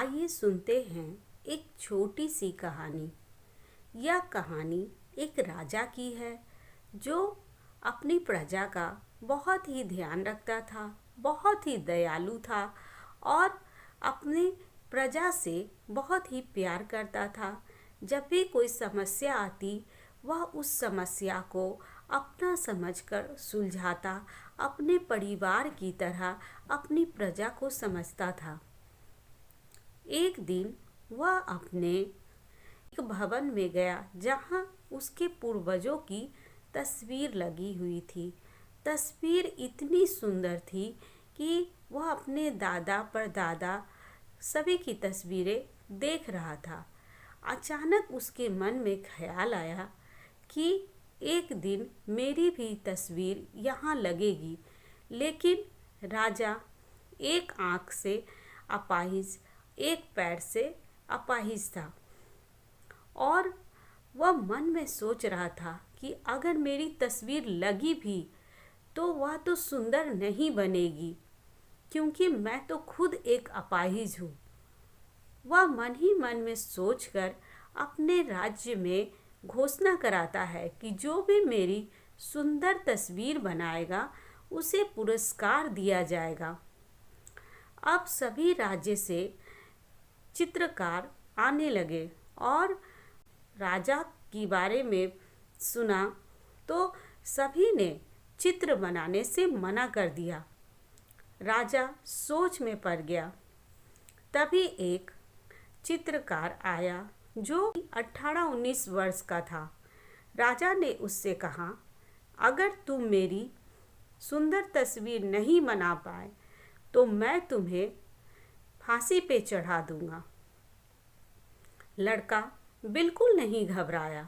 आइए सुनते हैं एक छोटी सी कहानी। यह कहानी एक राजा की है जो अपनी प्रजा का बहुत ही ध्यान रखता था, बहुत ही दयालु था और अपनी प्रजा से बहुत ही प्यार करता था। जब भी कोई समस्या आती वह उस समस्या को अपना समझकर सुलझाता, अपने परिवार की तरह अपनी प्रजा को समझता था। एक दिन वह अपने एक भवन में गया जहाँ उसके पूर्वजों की तस्वीर लगी हुई थी। तस्वीर इतनी सुंदर थी कि वह अपने दादा परदादा सभी की तस्वीरें देख रहा था। अचानक उसके मन में ख्याल आया कि एक दिन मेरी भी तस्वीर यहाँ लगेगी। लेकिन राजा एक आँख से अपाहिज, एक पैर से अपाहिज था और वह मन में सोच रहा था कि अगर मेरी तस्वीर लगी भी तो वह तो सुंदर नहीं बनेगी, क्योंकि मैं तो खुद एक अपाहिज हूँ। वह मन ही मन में सोचकर अपने राज्य में घोषणा कराता है कि जो भी मेरी सुंदर तस्वीर बनाएगा उसे पुरस्कार दिया जाएगा। अब सभी राज्य से चित्रकार आने लगे और राजा के बारे में सुना तो सभी ने चित्र बनाने से मना कर दिया। राजा सोच में पड़ गया। तभी एक चित्रकार आया जो 18-19 वर्ष का था। राजा ने उससे कहा, अगर तुम मेरी सुंदर तस्वीर नहीं बना पाए तो मैं तुम्हें फांसी पे चढ़ा दूंगा। लड़का बिल्कुल नहीं घबराया।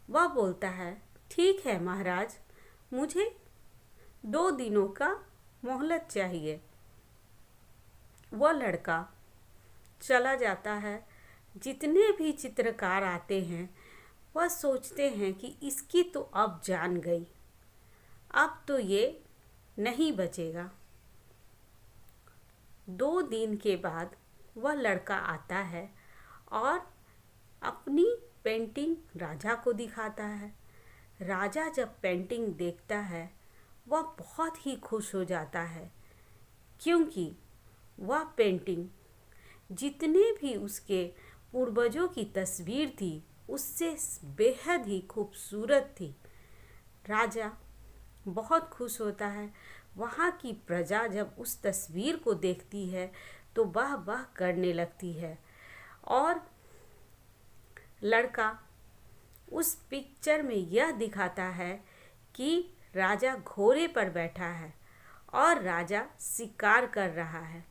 वह बोलता है, ठीक है महाराज, मुझे 2 दिनों का मोहलत चाहिए। वह लड़का चला जाता है। जितने भी चित्रकार आते हैं वह सोचते हैं कि इसकी तो अब जान गई, अब तो ये नहीं बचेगा। 2 दिन के बाद वह लड़का आता है और अपनी पेंटिंग राजा को दिखाता है। राजा जब पेंटिंग देखता है वह बहुत ही खुश हो जाता है, क्योंकि वह पेंटिंग जितने भी उसके पूर्वजों की तस्वीर थी उससे बेहद ही खूबसूरत थी। राजा बहुत खुश होता है। वहाँ की प्रजा जब उस तस्वीर को देखती है तो वाह वाह करने लगती है और लड़का उस पिक्चर में यह दिखाता है कि राजा घोड़े पर बैठा है और राजा शिकार कर रहा है।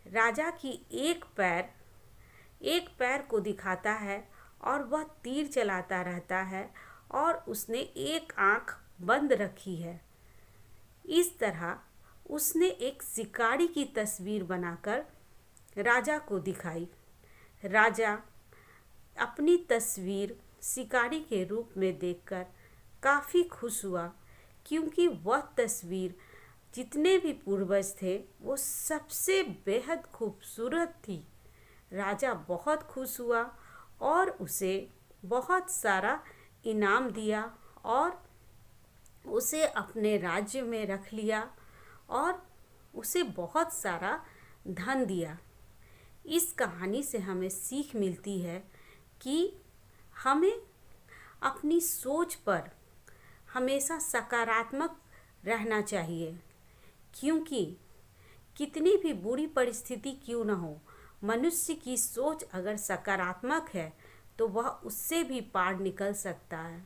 राजा की एक पैर को दिखाता है और वह तीर चलाता रहता है और उसने एक आँख बंद रखी है। इस तरह उसने एक शिकारी की तस्वीर बनाकर राजा को दिखाई। राजा अपनी तस्वीर शिकारी के रूप में देखकर काफ़ी खुश हुआ, क्योंकि वह तस्वीर जितने भी पूर्वज थे वो सबसे बेहद खूबसूरत थी। राजा बहुत खुश हुआ और उसे बहुत सारा इनाम दिया और उसे अपने राज्य में रख लिया और उसे बहुत सारा धन दिया। इस कहानी से हमें सीख मिलती है कि हमें अपनी सोच पर हमेशा सकारात्मक रहना चाहिए, क्योंकि कितनी भी बुरी परिस्थिति क्यों न हो, मनुष्य की सोच अगर सकारात्मक है तो वह उससे भी पार निकल सकता है।